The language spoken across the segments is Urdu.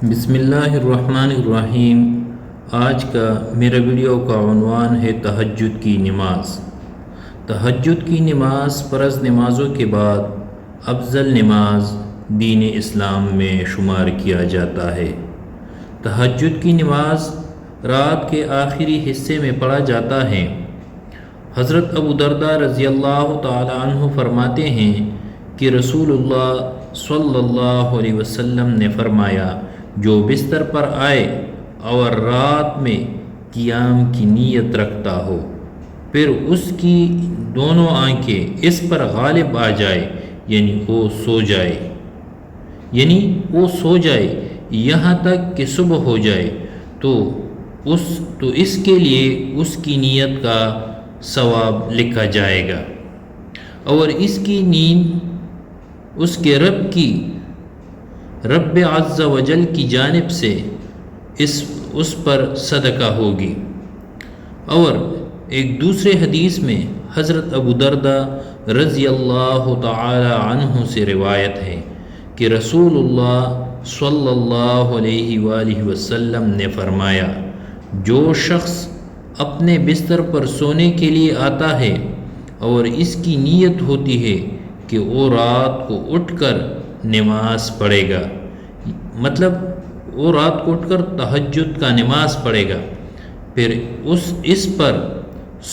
بسم اللہ الرحمن الرحیم۔ آج کا میرا ویڈیو کا عنوان ہے تہجد کی نماز۔ تہجد کی نماز فرض نمازوں کے بعد افضل نماز دین اسلام میں شمار کیا جاتا ہے۔ تہجد کی نماز رات کے آخری حصے میں پڑھا جاتا ہے۔ حضرت ابو درداء رضی اللہ تعالی عنہ فرماتے ہیں کہ رسول اللہ صلی اللہ علیہ وسلم نے فرمایا، جو بستر پر آئے اور رات میں قیام کی نیت رکھتا ہو، پھر اس کی دونوں آنکھیں اس پر غالب آ جائے، یعنی وہ سو جائے یہاں تک کہ صبح ہو جائے، تو اس کے لیے اس کی نیت کا ثواب لکھا جائے گا، اور اس کی نیند اس کے رب عز و جل کی جانب سے اس پر صدقہ ہوگی۔ اور ایک دوسرے حدیث میں حضرت ابو درداء رضی اللہ تعالی عنہ سے روایت ہے کہ رسول اللہ صلی اللہ علیہ وآلہ وسلم نے فرمایا، جو شخص اپنے بستر پر سونے کے لیے آتا ہے اور اس کی نیت ہوتی ہے کہ وہ رات کو اٹھ کر نماز پڑھے گا، مطلب وہ رات کو اٹھ کر تہجد کا نماز پڑھے گا، پھر اس پر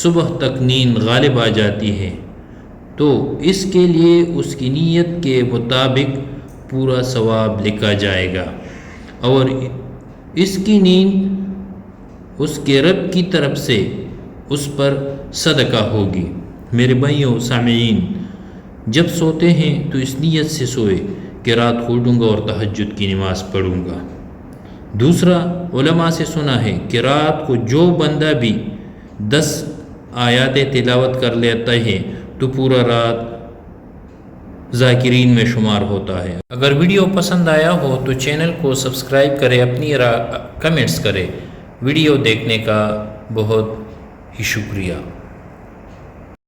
صبح تک نیند غالب آ جاتی ہے، تو اس کے لیے اس کی نیت کے مطابق پورا ثواب لکھا جائے گا، اور اس کی نیند اس کے رب کی طرف سے اس پر صدقہ ہوگی۔ میرے بھائیوں سامعین، جب سوتے ہیں تو اس نیت سے سوئے کہ رات کو اٹھوں گا اور تہجد کی نماز پڑھوں گا۔ دوسرا، علماء سے سنا ہے کہ رات کو جو بندہ بھی 10 آیات تلاوت کر لیتا ہے تو پورا رات ذاکرین میں شمار ہوتا ہے۔ اگر ویڈیو پسند آیا ہو تو چینل کو سبسکرائب کرے، اپنی کمنٹس کرے۔ ویڈیو دیکھنے کا بہت ہی شکریہ۔